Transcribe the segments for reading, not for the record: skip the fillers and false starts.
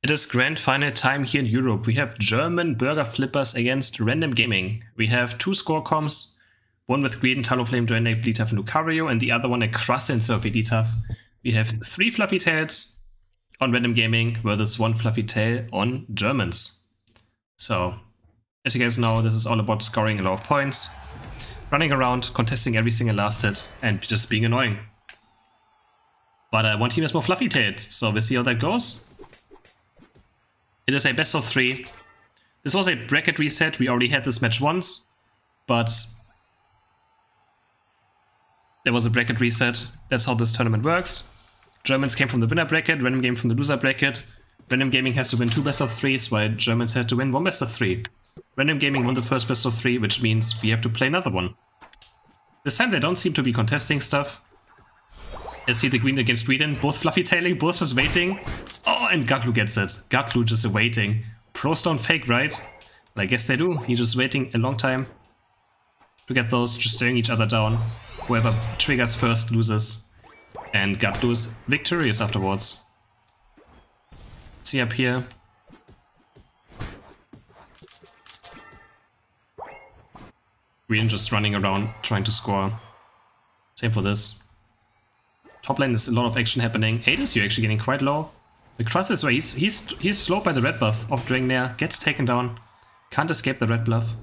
It is grand final time here in Europe. We have German burger flippers against Random Gaming. We have two score comps, one with Greedent, Talonflame, Dragonite, Wigglytuff and Lucario, and the other one a Crustle instead of Wigglytuff. We have 3 fluffy tails on Random Gaming versus 1 fluffy tail on Germans. So, as you guys know, this is all about scoring a lot of points, running around, contesting every single last hit, and just being annoying. But one team has more fluffy tails, so we'll see how that goes. It is a best of 3. This was a bracket reset. We already had this match once, but there was a bracket reset. That's how this tournament works. Germans came from the winner bracket, Random Gaming from the loser bracket. Random Gaming has to win 2 best of 3s, while Germans have to win 1 best of 3. Random Gaming won the first best of 3, which means we have to play another one. This time they don't seem to be contesting stuff. Let's see the green against Greedent, both fluffy tailing, both just waiting. Oh, and Gutlu gets it. Gutlu just waiting. Pros don't fake, right? Well, I guess they do. He's just waiting a long time to get those, just staring each other down. Whoever triggers first loses. And Gutlu is victorious afterwards. See up here. Greedent just running around, trying to score. Same for this. Top lane is a lot of action happening. Hades, you're actually getting quite low. The Crustle is where he's slowed by the red buff of Dragonair, gets taken down, can't escape the red buff.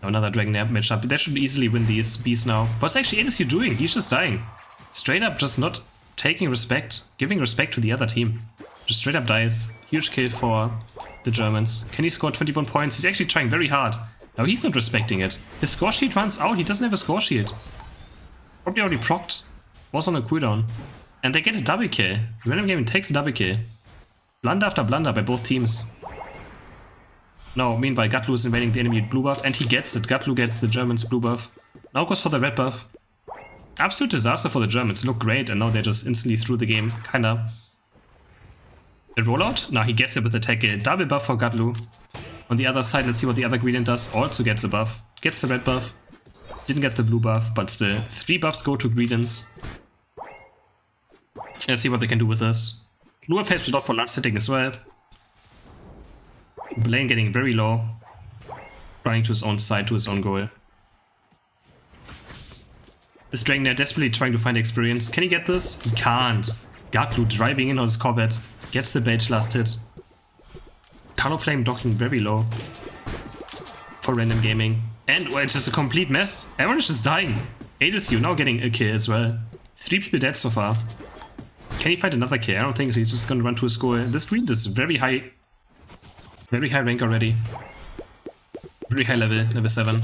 Another Dragonair matchup. They should easily win these bees now. What's actually Hades you doing? He's just dying. Straight up just not taking respect, giving respect to the other team. Just straight up dies. Huge kill for the Germans. Can he score 21 points? He's actually trying very hard. No, he's not respecting it. His score sheet runs out. He doesn't have a score sheet. Probably already procced. Was on a cooldown. And they get a double kill. Random Gaming takes a double kill. Blunder after blunder by both teams. No, meanwhile Gutlu is invading the enemy blue buff, and he gets it. Gutlu gets the Germans blue buff. Now goes for the red buff. Absolute disaster for the Germans. Look great, and now they just instantly threw the game. Kinda. The rollout? Now he gets it with the tackle. Double buff for Gutlu. On the other side, let's see what the other Greedent does. Also gets a buff. Gets the red buff. Didn't get the blue buff, but still. 3 buffs go to Greedents. Let's see what they can do with this. Blue buff helps a lot for last hitting as well. Lane getting very low. Running to his own side, to his own goal. This Dragonair desperately trying to find experience. Can he get this? He can't. Gutlu driving in on his Corvette. Gets the bait last hit. Talonflame docking very low. For Random Gaming. And well, it's just a complete mess. Everyone is just dying. Hades you now getting a kill as well. 3 people dead so far. Can he find another kill? I don't think so. He's just gonna run to his goal. This green is very high rank already. Very high level, level 7.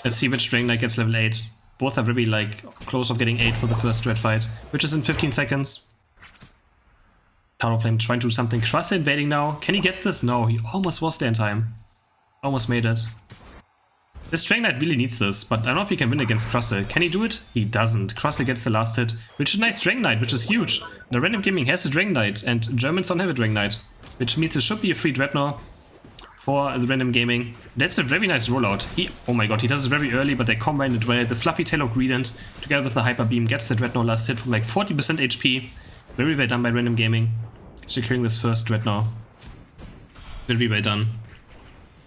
Let's see which Dragonite gets level 8. Both are very like close of getting 8 for the first red fight, which is in 15 seconds. Talonflame trying to do something. Crustle invading now. Can he get this? No, he almost was there in time. Almost made it. This Dragonite really needs this, but I don't know if he can win against Crustle. Can he do it? He doesn't. Crustle gets the last hit, which is a nice Dragonite, which is huge. The Random Gaming has a Dragonite, and Germans don't have a Dragonite, which means it should be a free Dreadnought for the Random Gaming. That's a very nice rollout. Oh my god, he does it very early, but they combine it well. The fluffy tail of Greedent, together with the Hyper Beam, gets the Dreadnought last hit from like 40% HP. Very well done by Random Gaming, securing this first Dreadnought. Very well done.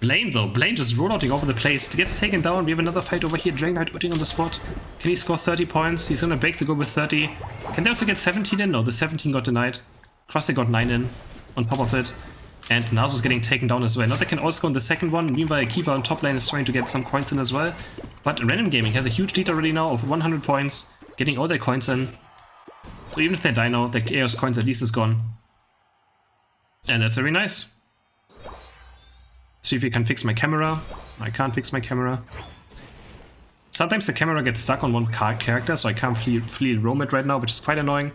Blaine though, Blaine just rollouting over the place, gets taken down. We have another fight over here, Dragonite ulting on the spot. Can he score 30 points? He's gonna break the goal with 30. Can they also get 17 in? No, the 17 got denied. Crustle got 9 in on top of it. And Nasus getting taken down as well. Now they can also go in the second one. Meanwhile, Kiva on top lane is trying to get some coins in as well. But Random Gaming has a huge lead already now of 100 points, getting all their coins in. So even if they die now, the Chaos coins at least is gone. And that's very nice. See if we can fix my camera. I can't fix my camera. Sometimes the camera gets stuck on one character, so I can't freely roam it right now, which is quite annoying.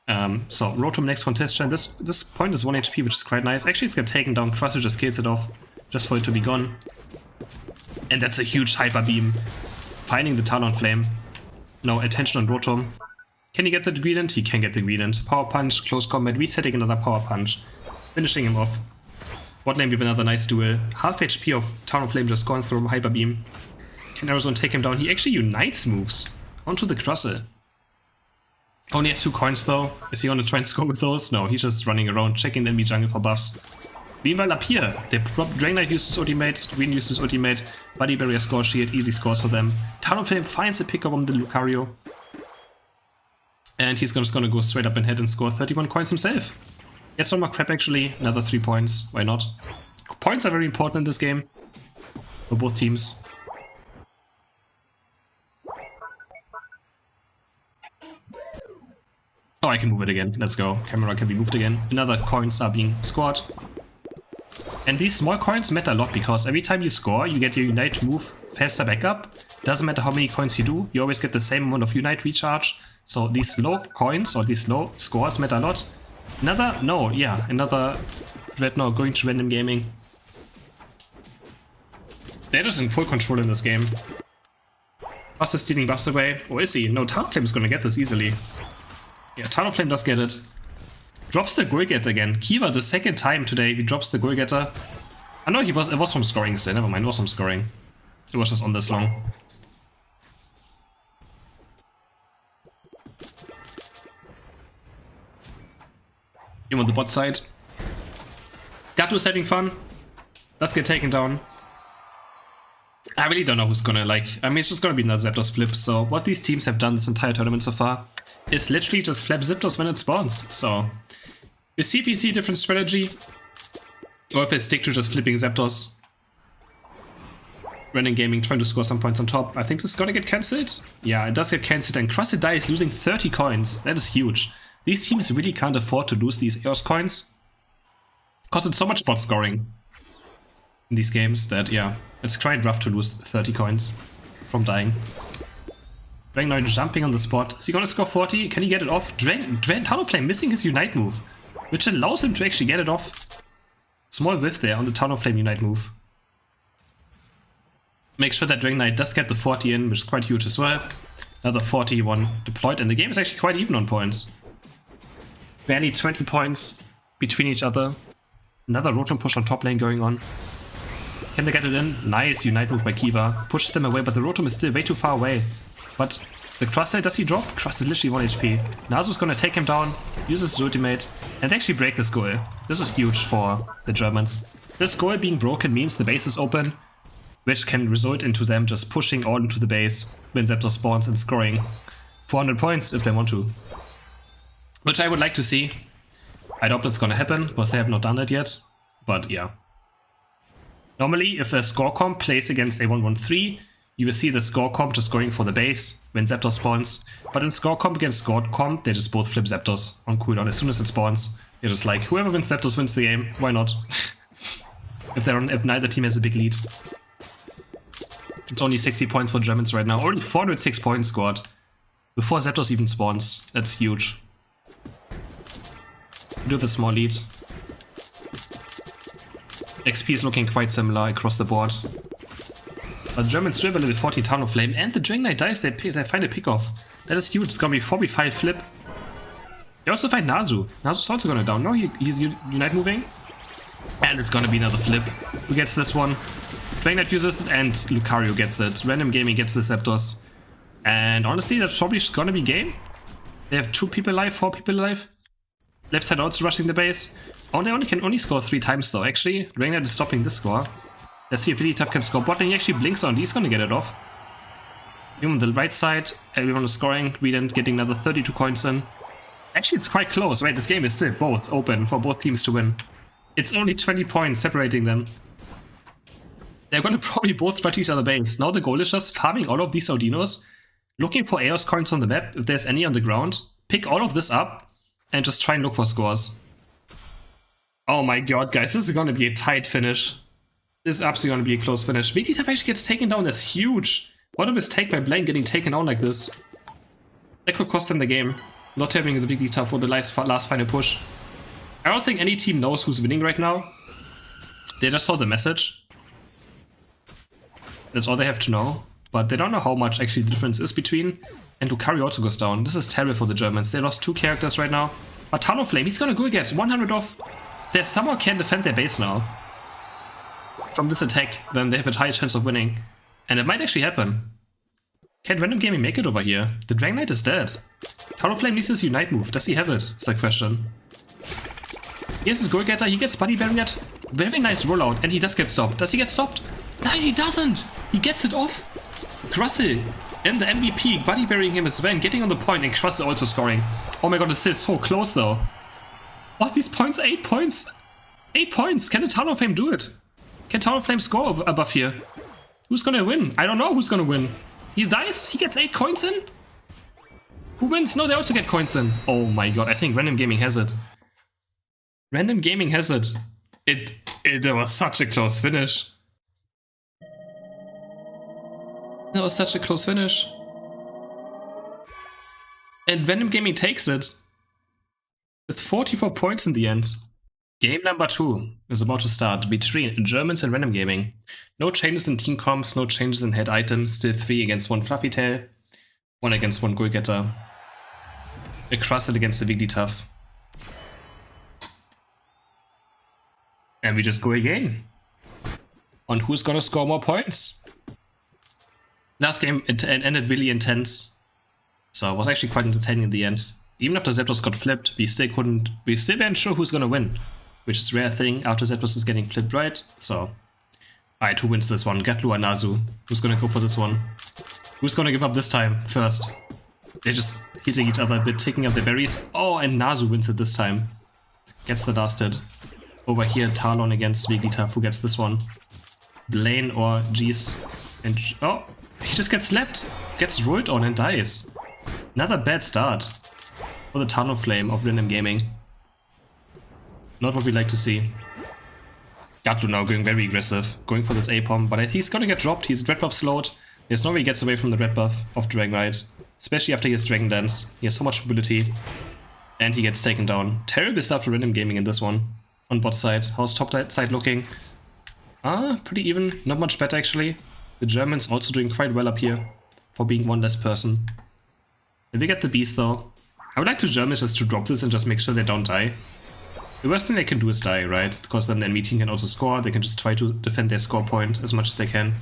So, Rotom next contestant. This point is 1 HP, which is quite nice. Actually, it's got taken down. Crustle just kills it off, just for it to be gone. And that's a huge Hyper Beam. Finding the Talonflame. Now, attention on Rotom. Can he get the Greedent? He can get the Greedent. Power Punch, close combat, resetting another Power Punch. Finishing him off. Bot lane with another nice duel. Half HP of Talonflame just gone through Hyper Beam. Can Arizona take him down? He actually unites moves onto the Crustle. Only has 2 coins though. Is he gonna try and score with those? No, he's just running around checking the enemy jungle for buffs. Meanwhile up here, Dragonite used his ultimate, Green used his ultimate, Buddy Barrier score shield, easy scores for them. Talonflame finds a pickup on the Lucario. And he's just gonna go straight up and head and score 31 coins himself. Gets one more crap actually, another 3 points, why not? Points are very important in this game, for both teams. Oh, I can move it again, let's go. Camera can be moved again. Another coins are being scored. And these small coins matter a lot because every time you score, you get your Unite move faster back up. Doesn't matter how many coins you do, you always get the same amount of Unite recharge. So these low coins or these low scores matter a lot. Another Dreadnought going to random gaming. They're just in full control in this game. Fast is stealing buffs away. Or is he? No, Talonflame is gonna get this easily. Yeah, Talonflame does get it. Drops the goal getter again. Kiva, the second time today, he drops the goal getter. I know it was from scoring still, never mind, it was from scoring. It was just on this long. Him on the bot side. Gatu's having fun. Does get taken down. I really don't know who's gonna it's just gonna be another Zapdos flip. So what these teams have done this entire tournament so far is literally just flip Zapdos when it spawns. So we'll see if we see a different strategy or if they stick to just flipping Zapdos. Random gaming trying to score some points on top. I think this is gonna get cancelled. Yeah, it does get cancelled and Crustle is losing 30 coins. That is huge. These teams really can't afford to lose these EOS coins because it's so much bot scoring in these games that, yeah, it's quite rough to lose 30 coins from dying. Dragonite jumping on the spot. Is he gonna score 40? Can he get it off? Talonflame missing his Unite move, which allows him to actually get it off. Small whiff there on the Talonflame Unite move. Make sure that Dragonite does get the 40 in, which is quite huge as well. Another 41 deployed, and the game is actually quite even on points. Barely 20 points between each other. Another Rotom push on top lane going on. Can they get it in? Nice Unite move by Kiva. Pushes them away, but the Rotom is still way too far away. But the Crustle, does he drop? Crustle is literally 1 HP. Nasu's gonna take him down, uses his ultimate, and actually break this goal. This is huge for the Germans. This goal being broken means the base is open, which can result into them just pushing all into the base when Zapdos spawns and scoring 400 points if they want to. Which I would like to see. I doubt that's gonna happen, because they have not done it yet. But yeah. Normally, if a score comp plays against a 1-1-3, you will see the score comp just going for the base when Zapdos spawns. But in score comp against score comp, they just both flip Zapdos on cooldown as soon as it spawns. They're just like, whoever wins Zapdos wins the game, why not? if neither team has a big lead. It's only 60 points for Germans right now. Only 406 points scored before Zapdos even spawns. That's huge. We do have a small lead. XP is looking quite similar across the board. But the Germans still have a level 40 Talonflame, and the Dragonite dies, they find a pick off. That is huge, it's gonna be 4v5 flip. They also find Nasu. Nasu's also gonna down. No, he's Unite moving. And it's gonna be another flip. Who gets this one? Dragonite uses it, and Lucario gets it. Random Gaming gets the Zapdos. And honestly, that's probably gonna be game. They have 2 people alive, 4 people alive. Left side also rushing the base. Oh, they can only score 3 times though, actually. Dragonite is stopping this score. Let's see if Wigglytuff can score. Bot lane, he actually blinks on, he's gonna get it off. Even on the right side, everyone is scoring. Greedent getting another 32 coins in. Actually, it's quite close. Wait, this game is still both open for both teams to win. It's only 20 points separating them. They're gonna probably both rush each other base. Now the goal is just farming all of these Audinos, looking for Eos coins on the map, if there's any on the ground, pick all of this up, and just try and look for scores. Oh my god, guys, this is gonna be a tight finish. This is absolutely gonna be a close finish. Wigglytuff actually gets taken down, that's huge. What a mistake by Blaine getting taken down like this. That could cost them the game, not having the Wigglytuff for the last final push. I don't think any team knows who's winning right now. They just saw the message. That's all they have to know. But they don't know how much actually the difference is between. And Lucario also goes down. This is terrible for the Germans. They lost 2 characters right now. But Talonflame, he's gonna go get 100 off. They somehow can defend their base now from this attack, then they have a high chance of winning. And it might actually happen. Can Random Gaming make it over here? The Dragonite is dead. Talonflame needs his Unite move. Does he have it? Is the question. Here's his Goal Getter. He gets Buddy Barrier. Very nice rollout. And he does get stopped. Does he get stopped? No, he doesn't. He gets it off. Crustle and the MVP Buddy Burying him as well and getting on the point. And Crustle also scoring. Oh my god, it's still so close though. What, these points? 8 points? 8 points. Can the Talonflame do it? Can Talonflame score above here? Who's gonna win? I don't know who's gonna win. He dies? He gets 8 coins in? Who wins? No, they also get coins in. Oh my god, I think Random Gaming has it. Random Gaming has it. It was such a close finish. That was such a close finish. And Random Gaming takes it. With 44 points in the end. Game number 2 is about to start between Germans and Random Gaming. No changes in team comps, no changes in head items, still 3 against 1 Fluffy Tail, 1 against 1 Goal Getter, a Crustle against the Wigglytuff. And we just go again. On who's gonna score more points? Last game it ended really intense, so it was actually quite entertaining in the end. Even after Zapdos got flipped, we still weren't sure who's gonna win. Which is a rare thing after Zapdos is getting flipped, right? So, alright, who wins this one? Gatlu or Nazu? Who's gonna go for this one? Who's gonna give up this time first? They're just hitting each other a bit, taking up the berries. Oh, and Nazu wins it this time. Gets the last hit. Over here, Talon against Wigglytuff, who gets this one? Blaine or Jeez? And oh, he just gets slapped, gets rolled on and dies. Another bad start for the Talonflame of Random Gaming. Not what we like to see. Gatlu now going very aggressive, going for this A-Pom, but I think he's gonna get dropped. He's red buff slowed. There's no way he gets away from the red buff of Dragonite, especially after he has Dragon Dance. He has so much mobility, and he gets taken down. Terrible stuff for Random Gaming in this one. On bot side, how's top side looking? Pretty even, not much better actually. The Germans also doing quite well up here for being one less person. If we get the beast though, I would like to Germans just to drop this and just make sure they don't die. The worst thing they can do is die, right? Because then the enemy team can also score, they can just try to defend their score point as much as they can.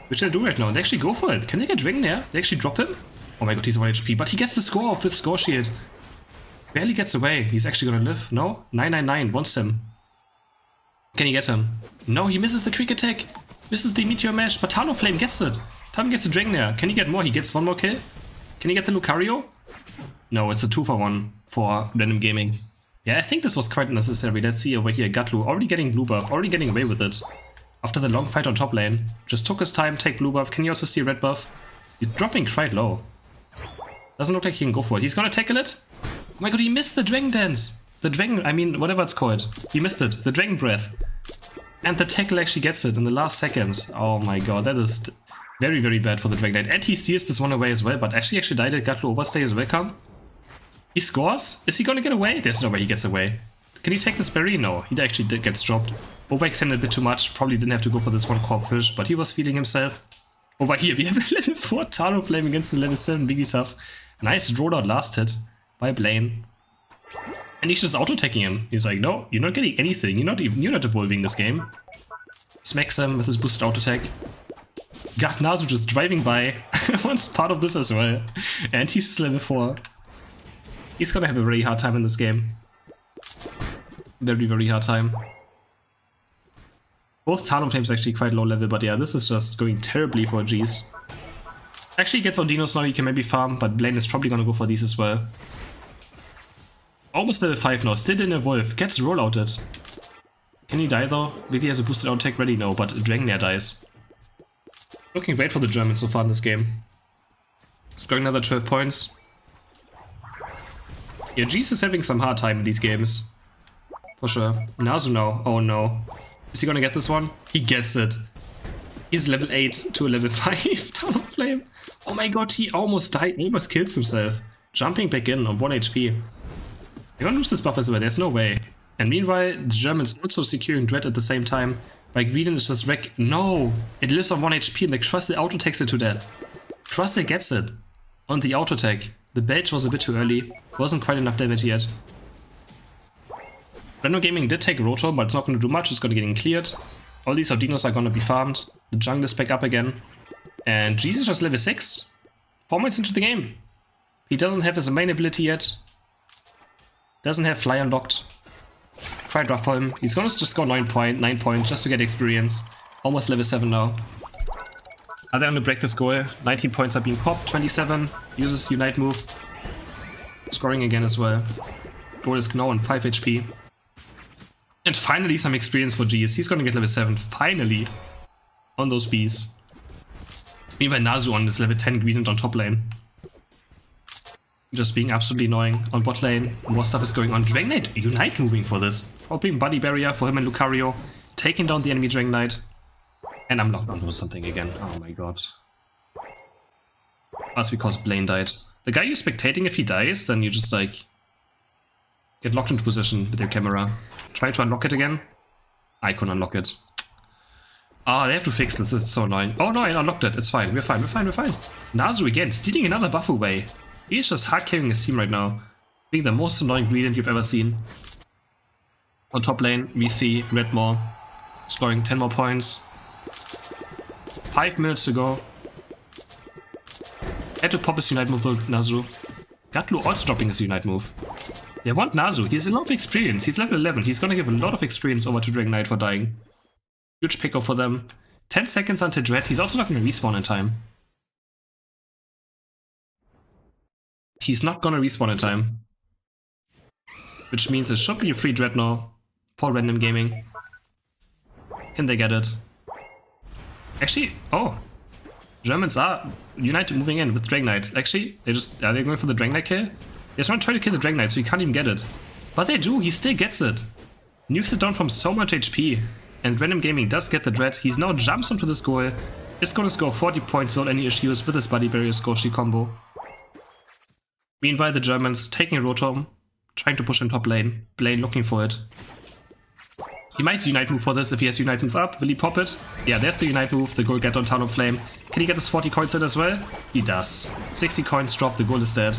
Which they do right now, and they actually go for it. Can they get Dragon there? They actually drop him? Oh my god, he's 1 HP, but he gets the score off with Score Shield. Barely gets away, he's actually gonna live, no? 999 wants him. Can he get him? No, he misses the quick attack. Misses the Meteor Mash, but Talonflame gets it. Talon gets the Dragon there. Can he get more? He gets 1 more kill. Can he get the Lucario? No, it's a 2-for-1 for Random Gaming. Yeah, I think this was quite necessary. Let's see over here. Gatlu already getting blue buff, already getting away with it. After the long fight on top lane. Just took his time, take blue buff. Can you also steal red buff? He's dropping quite low. Doesn't look like he can go for it. He's gonna tackle it. Oh my god, he missed the Dragon Dance. The Dragon, I mean, whatever it's called. He missed it. The Dragon Breath. And the tackle actually gets it in the last second. Oh my god, that is very, very bad for the Dragonite. And he steals this one away as well, but actually died at Gatlu overstay is welcome. He scores? Is he gonna get away? There's no way he gets away. Can he take this berry? No, he actually gets dropped. Overextended a bit too much. Probably didn't have to go for this one Corp Fish, but he was feeding himself. Over here, we have a level 4 Talonflame against the level 7 Wigglytuff. Nice rollout last hit by Blaine. And he's just auto-attacking him. He's like, no, you're not getting anything. You're not evolving this game. Smacks him with his boosted auto-attack. Nazu just driving by. Wants part of this as well. And he's just level 4. He's gonna have a very hard time in this game. Very, very hard time. Both Talonflames actually quite low level, but yeah, this is just going terribly for G's. Actually gets on Dinos now, he can maybe farm, but Blaine is probably gonna go for these as well. Almost level 5 now, still didn't evolve, gets rollouted. Can he die though? Wiggy has a boosted out-tech ready? No, but Dragonair dies. Looking great for the Germans so far in this game. Scoring another 12 points. Yeah, Jeez is having some hard time in these games. For sure. Nazu now. Oh no. Is he gonna get this one? He gets it. He's level 8 to a level 5 Talonflame. Oh my god, he almost died, almost kills himself. Jumping back in on 1 HP. They're gonna lose this buff as well, there's no way. And meanwhile, the Germans also securing Dread at the same time. Like Greedent is just wreck. No! It lives on 1 HP and the Crustle auto-takes it to death. Crustle gets it on the auto-attack. The bait was a bit too early. Wasn't quite enough damage yet. Random Gaming did take Roto, but it's not going to do much. It's going to get cleared. All these Audinos are going to be farmed. The jungle is back up again. And Jesus just level 6. 4 minutes into the game. He doesn't have his main ability yet. Doesn't have Fly unlocked. Tried Ruffle him. He's gonna just go 9 points just to get experience. Almost level 7 now. Are they gonna break this goal? 19 points are being popped. 27. Uses Unite move. Scoring again as well. Goal is now on 5 HP. And finally some experience for G's. He's gonna get level 7. Finally. On those bees. Meanwhile Nazu on this level 10 Greedent on top lane. Just being absolutely annoying. On bot lane, more stuff is going on. Dragonite Unite moving for this. Popping Buddy Barrier for him and Lucario. Taking down the enemy Dragonite. And I'm locked onto something again. Oh my god. That's because Blaine died. The guy you're spectating, if he dies, then you just like get locked into position with your camera. Try to unlock it again. I couldn't unlock it. Ah, they have to fix this. It's so annoying. Oh no, I unlocked it. It's fine. We're fine. We're fine. We're fine. Nazu again, stealing another buff away. He's just hard carrying his team right now. Being the most annoying Greedent you've ever seen. On top lane, we see Redmore scoring 10 more points. 5 minutes to go. Had to pop his Unite move though, Nazu. Gatlu also dropping his Unite move. They want Nazu. He has a lot of experience. He's level 11. He's gonna give a lot of experience over to Dragonite for dying. Huge pickup for them. 10 seconds until Dread. He's also not gonna respawn in time. He's not gonna respawn in time. Which means it should be a free Dread now for random gaming. Can they get it? Actually, oh. Germans are United moving in with Dragonite. Actually, are they going for the Dragonite kill? They're trying to kill the Dragonite, so he can't even get it. But they do, he still gets it. Nukes it down from so much HP. And random gaming does get the Dread. He now jumps onto this goal. Is gonna score 40 points without any issues with his Buddy Barrier Scorchy combo. Meanwhile, the Germans taking a Rotom, trying to push in top lane. Blaine looking for it. He might Unite move for this if he has Unite move up. Will he pop it? Yeah, there's the Unite move. The goal get on Talonflame. Can he get his 40 coins in as well? He does. 60 coins drop, the goal is dead.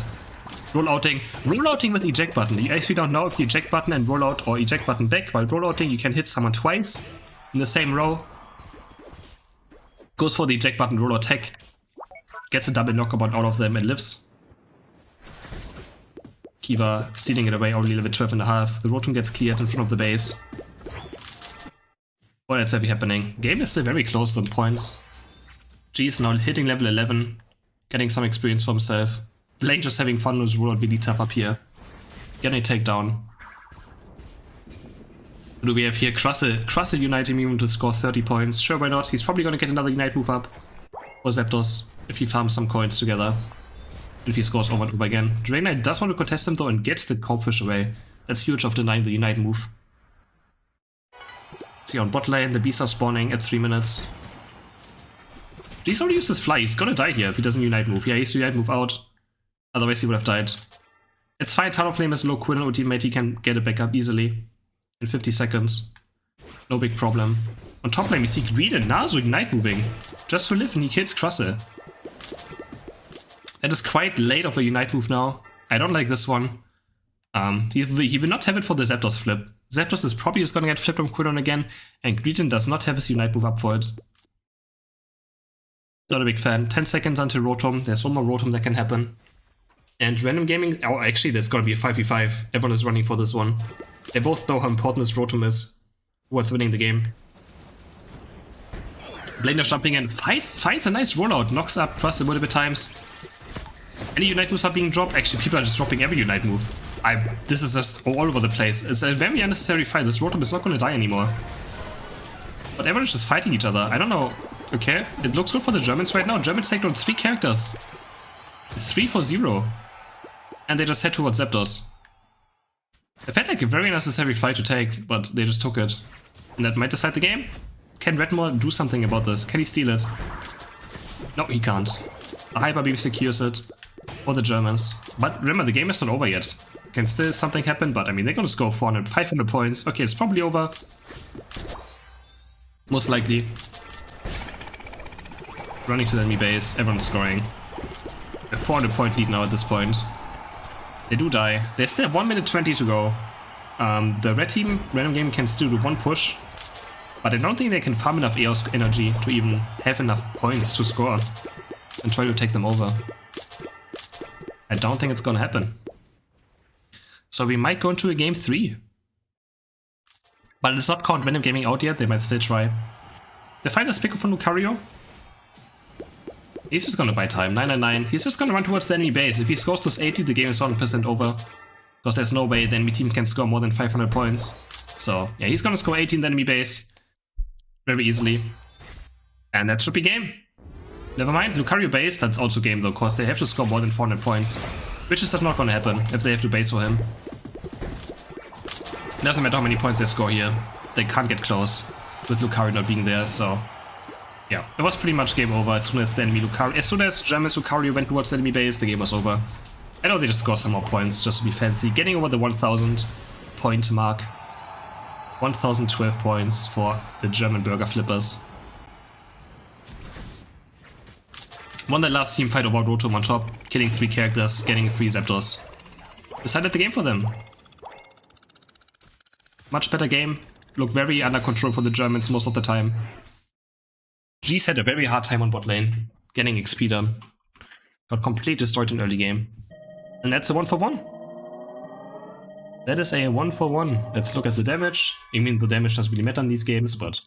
Rollouting. Rollouting with eject button. You actually don't know if you eject button and rollout or eject button back. While rollouting, you can hit someone twice in the same row. Goes for the eject button, rollout tech. Gets a double knockup on all of them and lives. Kiva stealing it away, only level 12.5. The Rotom gets cleared in front of the base. What else heavy happening? Game is still very close on points. G is now hitting level 11, getting some experience for himself. Blaine just having fun with rollout Wigglytuff up here. Getting a takedown. What do we have here? Crustle uniting me to score 30 points. Sure, why not? He's probably gonna get another Unite move up. Or Zapdos, if he farms some coins together. If he scores over and over again. Dragonite does want to contest him though and gets the Corpfish away. That's huge of denying the Unite move. See on bot lane, the bees are spawning at 3 minutes. He's already used his fly, he's gonna die here if he doesn't Unite move. Yeah, he's Unite move out. Otherwise he would have died. It's fine, Talonflame has low Quill ultimate, he can get it back up easily. In 50 seconds. No big problem. On top lane we see Greedent, Nazu Unite moving. Just to live and he kills Crustle. That is quite late of a Unite move now. I don't like this one. He will not have it for the Zapdos flip. Zapdos is probably just gonna get flipped on cooldown again, and Greedent does not have his Unite move up for it. Not a big fan. 10 seconds until Rotom. There's one more Rotom that can happen. And random gaming. Oh, actually, there's gonna be a 5v5. Everyone is running for this one. They both know how important this Rotom is. What's winning the game. Blaine is jumping in. Fights a nice rollout. Knocks up Crustle multiple times. Any Unite moves are being dropped. Actually, people are just dropping every Unite move. This is just all over the place. It's a very unnecessary fight. This Rotom is not going to die anymore. But everyone is just fighting each other. I don't know. Okay, it looks good for the Germans right now. Germans take down 3 characters. 3 for 0. And they just head towards Zapdos. It felt like a very unnecessary fight to take, but they just took it. And that might decide the game. Can Redmore do something about this? Can he steal it? No, he can't. A Hyper Beam secures it for the Germans. But remember, the game is not over yet. Can still something happen, but I mean, they're gonna score 400, 500 points. Okay, it's probably over. Most likely. Running to the enemy base, everyone's scoring. A 400 point lead now at this point. They do die. They still have 1 minute 20 to go. The red team, random game, can still do 1 push. But I don't think they can farm enough Eos energy to even have enough points to score. and try to take them over. I don't think it's gonna happen. So we might go into a game 3. But it's not count random gaming out yet, they might still try. The fighters pick up from Lucario. He's just gonna buy time, 999. He's just gonna run towards the enemy base. If he scores plus 80, the game is 100% over. Because there's no way the enemy team can score more than 500 points. So yeah, he's gonna score 80 in the enemy base. Very easily. And that should be game. Never mind, Lucario base, that's also game though, because they have to score more than 400 points. Which is not gonna happen if they have to base for him. It doesn't matter how many points they score here. They can't get close with Lucario not being there, so... yeah, it was pretty much game over as soon as the enemy Lucario... as soon as German's Lucario went towards the enemy base, the game was over. I know they just scored some more points just to be fancy. Getting over the 1000 point mark. 1012 points for the German burger flippers. Won the last team fight over Rotom on top, killing 3 characters, getting 3 Zapdos. Decided the game for them. Much better game. Looked very under control for the Germans most of the time. G's had a very hard time on bot lane, getting XP done. Got completely destroyed in early game. And that's a 1-for-1. That is a 1-for-1. Let's look at the damage. I mean, the damage doesn't really matter in these games, but...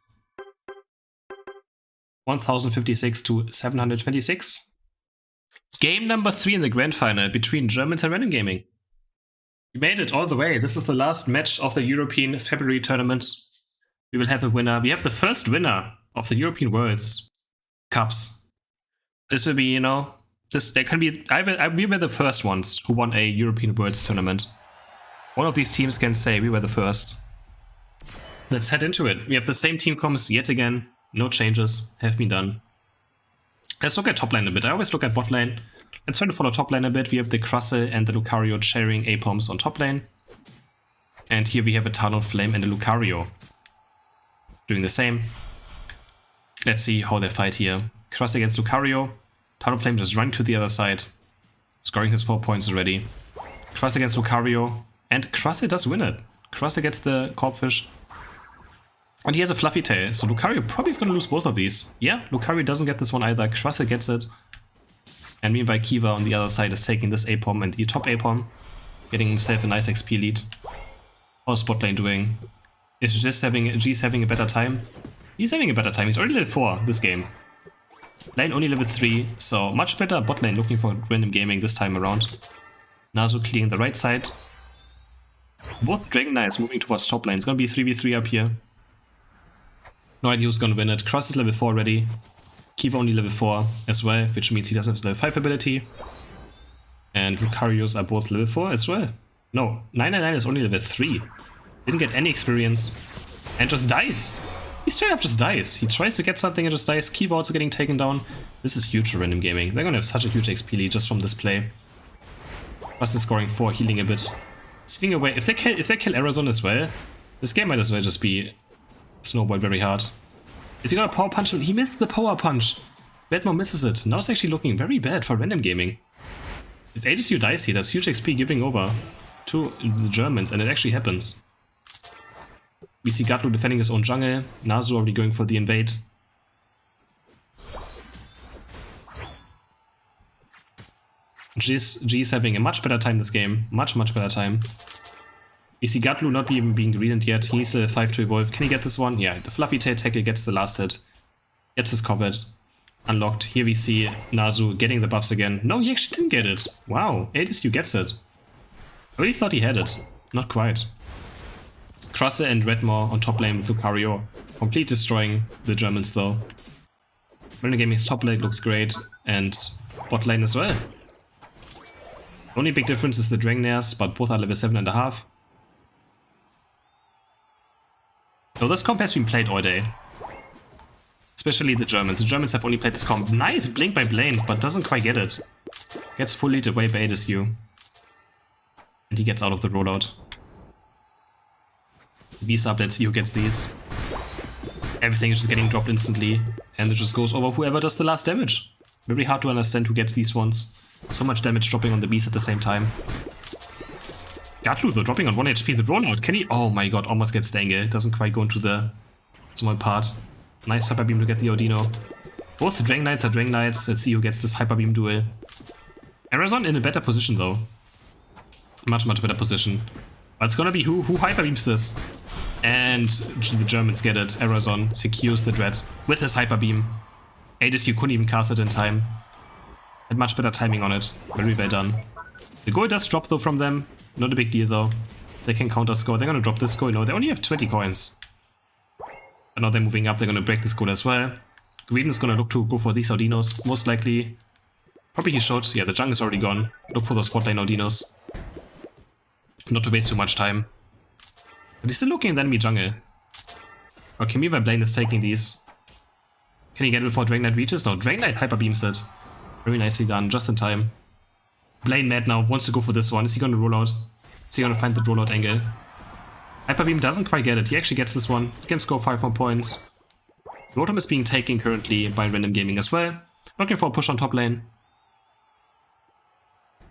1056 to 726. Game number 3 in the grand final between Germans and Random Gaming. We made it all the way. This is the last match of the European February tournament. We will have a winner. We have the first winner of the European Worlds Cups. This will be, you know, there can be. We were the first ones who won a European Worlds tournament. One of these teams can say we were the first. Let's head into it. We have the same team comms yet again. No changes have been done. Let's look at top lane a bit. I always look at bot lane. Let's try to follow top lane a bit. We have the Crustle and the Lucario sharing A-Poms on top lane. And here we have a Talonflame and a Lucario doing the same. Let's see how they fight here. Crustle against Lucario. Talonflame just running to the other side, scoring his 4 points already. Crustle against Lucario. And Crustle does win it. Crustle gets the Corpfish. And he has a Fluffy Tail, so Lucario probably is going to lose both of these. Yeah, Lucario doesn't get this one either. Crustle gets it. And meanwhile, Kiva on the other side is taking this A-Pom and the top A-Pom, getting himself a nice XP lead. How's bot lane doing? Is G's having a better time? He's having a better time. He's already level 4 this game. Lane only level 3, so much better bot lane looking for Random Gaming this time around. Nazu clearing the right side. Both Dragonites moving towards top lane. It's gonna be 3v3 up here. No idea who's gonna win it. Cross is level 4 already. Kiva only level 4 as well, which means he doesn't have level 5 ability. And Lucarios are both level 4 as well. No, 999 is only level 3. Didn't get any experience. And just dies. He straight up just dies. He tries to get something and just dies. Kiva also getting taken down. This is huge for Random Gaming. They're gonna have such a huge XP lead just from this play. Plus the scoring 4, healing a bit. Stealing away. If they kill Arizona as well, this game might as well just be snowballed very hard. Is he gonna power punch him? He missed the power punch. Redmore misses it. Now it's actually looking very bad for Random Gaming. If ADSU dies here, that's huge XP giving over to the Germans, and it actually happens. We see Gatlu defending his own jungle. Nazu already going for the invade. G's having a much better time this game. Much better time. We see Gatlu not even being Greedent yet. He's a 5 to evolve. Can he get this one? Yeah, the Fluffy Tail tackle gets the last hit. Gets his covered. Unlocked. Here we see Nazu getting the buffs again. No, he actually didn't get it. Wow, ADSU gets it. I really thought he had it. Not quite. Crustle and Redmore on top lane with Lucario. Complete destroying the Germans though. Random Gaming's top lane looks great. And bot lane as well. Only big difference is the Dragonairs, but both are level 7.5. So this comp has been played all day. Especially the Germans. The Germans have only played this comp. Nice blink by Blaine, but doesn't quite get it. Gets fully lead away by ADSU. And he gets out of the rollout. These up, let's see who gets these. Everything is just getting dropped instantly. And it just goes over whoever does the last damage. Very hard to understand who gets these ones. So much damage dropping on the beast at the same time. Gatlu though, dropping on 1 HP. The rollout, can he? Oh my god, almost gets the angle. Doesn't quite go into the small part. Nice Hyper Beam to get the Odino. Both Dragonites are Dragonites. Let's see who gets this Hyper Beam duel. Arizon in a better position though. Much better position. But it's gonna be who Hyper Beams this. And the Germans get it. Arizon secures the Dread with his Hyper Beam. Adis, you couldn't even cast it in time. Had much better timing on it. Very well done. The goal does drop though from them. Not a big deal though. They can counter score. They're gonna drop this goal. No, they only have 20 coins. But now they're moving up. They're gonna break this goal as well. Greedent is gonna look to go for these Audinos. Most likely. Probably he should. Yeah, the junk is already gone. Look for those spotline Audinos. Not to waste too much time. But he's still looking at the enemy jungle. Okay, maybe Blaine is taking these. Can he get it before Dragonite reaches? No, Dragonite Hyper Beams it. Very nicely done, just in time. Blaine mad now, wants to go for this one. Is he gonna roll out? Is he gonna find the rollout angle? Hyper Beam doesn't quite get it. He actually gets this one. He can score 5 more points. Rotom is being taken currently by Random Gaming as well. Looking for a push on top lane.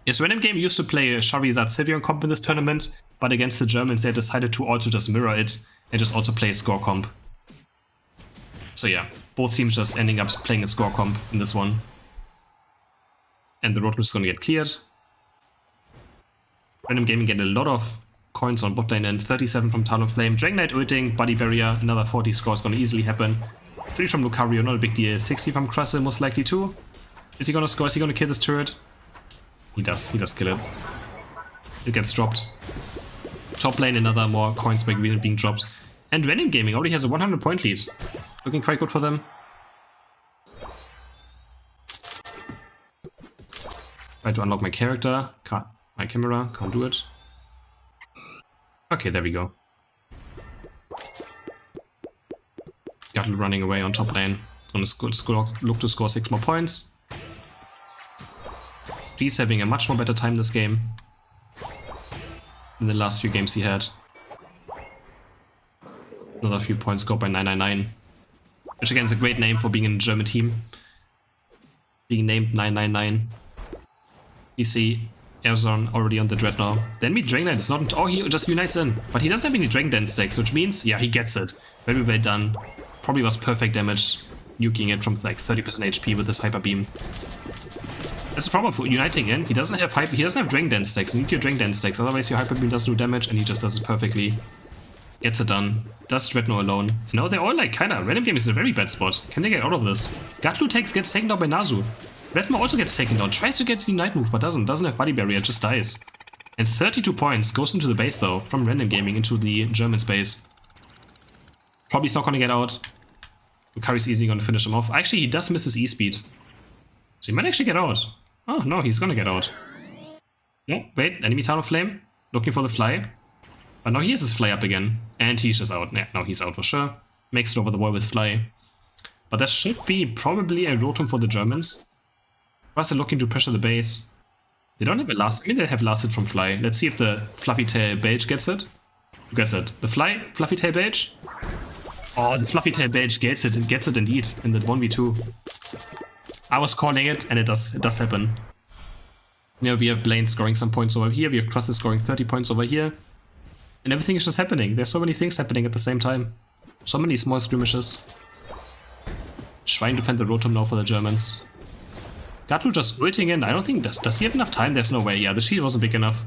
Yes, Random Gaming used to play a Charizard Sylveon comp in this tournament, but against the Germans they decided to also just mirror it and just also play a score comp. So yeah, both teams just ending up playing a score comp in this one. And the Rotom is going to get cleared. Random Gaming get a lot of coins on bot lane and 37 from Talonflame. Dragonite ulting, Body Barrier, another 40 score is going to easily happen. 3 from Lucario, not a big deal. 60 from Crustle, most likely too. Is he going to score? Is he going to kill this turret? He does kill it. It gets dropped. Top lane, another more coins by Greedent being dropped. And Random Gaming already has a 100 point lead. Looking quite good for them. Try to unlock my character. My camera, can't do it. Okay, there we go. Guttle running away on top lane. Gonna look to score 6 more points. G's having a much more better time this game than the last few games he had. Another few points scored by 999. Which again is a great name for being in a German team. Being named 999. You see Arizon already on the Dread now. Then me Dragonite is not... Oh, he just unites in. But he doesn't have any Dragon Dance stacks, which means, yeah, he gets it. Very well done. Probably was perfect damage. Nuking it from like 30% HP with this Hyper Beam. That's a problem for uniting in. He doesn't have Dragon Dance stacks. You need your Dragon Dance stacks, otherwise your Hyper Beam doesn't do damage and he just does it perfectly. Gets it done. Does Dreadnought alone. You know, they're all like kinda... Random Game is in a very bad spot. Can they get out of this? Gatlu gets taken down by Nazu. Redma also gets taken down. Tries to get the Unite move, but doesn't have Body Barrier, just dies. And 32 points goes into the base though, from Random Gaming into the German space. Probably not gonna get out. Lucario's easily gonna finish him off. Actually, he does miss his E-speed. So he might actually get out. Oh no, he's gonna get out. No, wait, enemy Talonflame. Looking for the fly. But now he has his fly up again. And he's just out. Yeah, now he's out for sure. Makes it over the wall with fly. But that should be probably a Rotom for the Germans. First they're looking to pressure the base. They don't have a last... I mean, they have last hit from fly. Let's see if the Fluffy Tail Beige gets it. Who gets it? The fly? Fluffy Tail Beige? Oh, the Fluffy Tail Beige gets it indeed in the 1v2. I was calling it and it does happen. You know, we have Blaine scoring some points over here, we have Crustle scoring 30 points over here. And everything is just happening. There's so many things happening at the same time. So many small skirmishes. Trying to defend the Rotom now for the Germans. Gatlu just ulting in. I don't think... Does he have enough time? There's no way. Yeah, the shield wasn't big enough.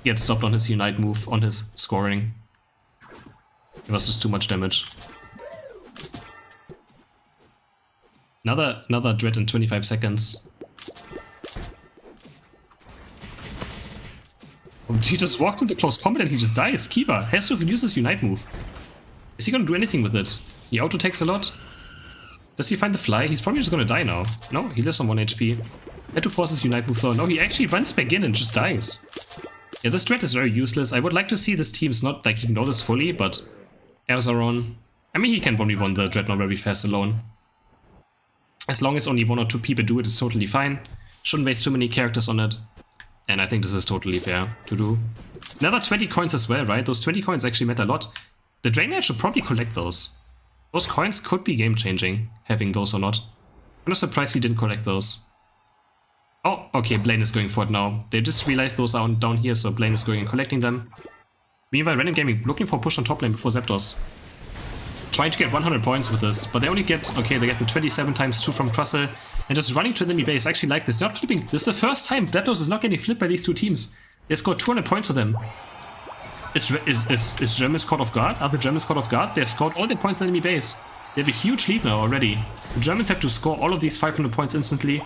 He had stopped on his Unite move, on his scoring. It was just too much damage. Another Dread in 25 seconds. Oh, he just walked into close combat and he just dies. Kiva has to use his Unite move. Is he gonna do anything with it? He auto takes a lot. Does he find the fly? He's probably just gonna die now. No, he lives on 1 HP. Had to force his Unite move though. No, he actually runs back in and just dies. Yeah, this Dread is very useless. I would like to see this team's not like ignore this fully, but Erzaron... I mean, he can 1v1 the Dreadnought very fast alone. As long as only 1 or 2 people do it, it's totally fine. Shouldn't waste too many characters on it. And I think this is totally fair to do. Another 20 coins as well, right? Those 20 coins actually matter a lot. The Dragonite should probably collect those. Those coins could be game-changing, having those or not. I'm not surprised he didn't collect those. Oh, okay, Blaine is going for it now. They just realized those are down here, so Blaine is going and collecting them. Meanwhile, Random Gaming looking for push on top lane before Zapdos. trying to get 100 points with this, but they only get, okay, they get the 27 times 2 from Crustle, and just running to the enemy base. I actually like this. They're not flipping. This is the first time Blatos is not getting flipped by these two teams. They scored 200 points for them. Is Germans caught off guard? Are the Germans caught off guard? They scored all their points in the enemy base. They have a huge lead now already. The Germans have to score all of these 500 points instantly.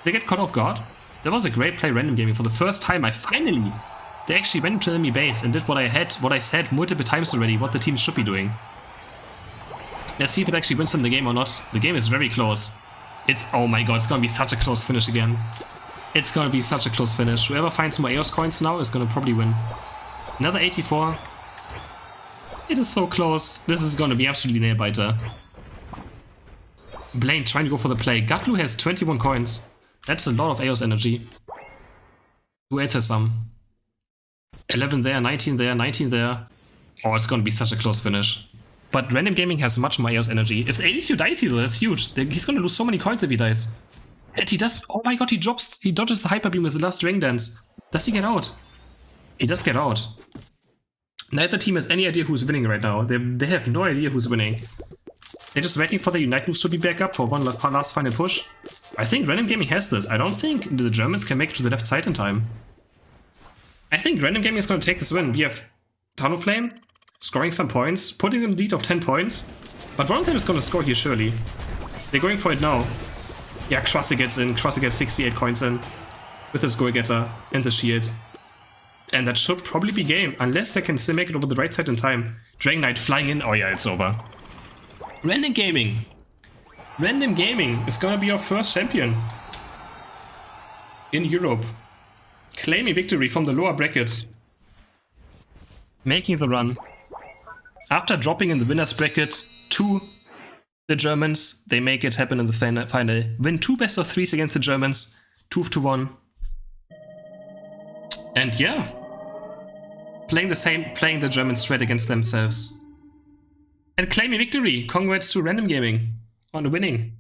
They get caught off guard. That was a great play, random gaming. For the first time, they actually went into the enemy base and did what I said multiple times already, what the team should be doing. Let's see if it actually wins them the game or not. The game is very close. Oh my god, it's gonna be such a close finish again. It's gonna be such a close finish. Whoever finds more EOS coins now is gonna probably win. Another 84. It is so close. This is gonna be absolutely nail-biter. Blaine trying to go for the play. Gaklu has 21 coins. That's a lot of EOS energy. Who else has some? 11 there, 19 there, 19 there. Oh, it's gonna be such a close finish. But Random Gaming has much more EOS energy. If ADCU dies here though, that's huge. He's gonna lose so many coins if he dies. And he does, oh my god, he dodges the Hyper Beam with the last Dragon Dance. Does he get out? He does get out. Neither team has any idea who's winning right now. They have no idea who's winning. They're just waiting for the Unite moves to be back up for one last final push. I think Random Gaming has this. I don't think the Germans can make it to the left side in time. I think Random Gaming is going to take this win. We have Talonflame scoring some points, putting them in the lead of 10 points. But one of them is going to score here, surely. They're going for it now. Yeah, Crustle gets in. Crustle gets 68 coins in with his goal getter and the shield. And that should probably be game, unless they can still make it over the right side in time. Dragonite flying in. Oh yeah, it's over. Random Gaming. Random Gaming is going to be our first champion in Europe. Claiming victory from the lower bracket. Making the run. After dropping in the winner's bracket to the Germans, they make it happen in the final. Win 2 best of 3s against the Germans. 2-1. And yeah. Playing the German strat against themselves. And claiming victory. Congrats to Random Gaming on winning.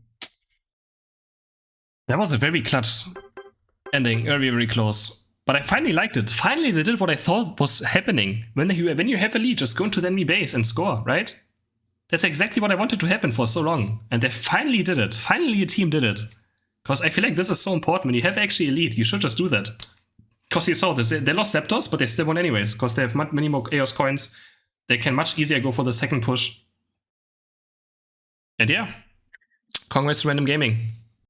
That was a very clutch ending. Very, very close. But I finally liked it. Finally, they did what I thought was happening. When you have a lead, just go into the enemy base and score, right? That's exactly what I wanted to happen for so long. And they finally did it. Finally, a team did it. Because I feel like this is so important. When you have actually a lead, you should just do that. Because you saw this. They lost Zapdos, but they still won anyways. Because they have many more EOS coins. They can much easier go for the second push. And yeah. Congrats to Random Gaming.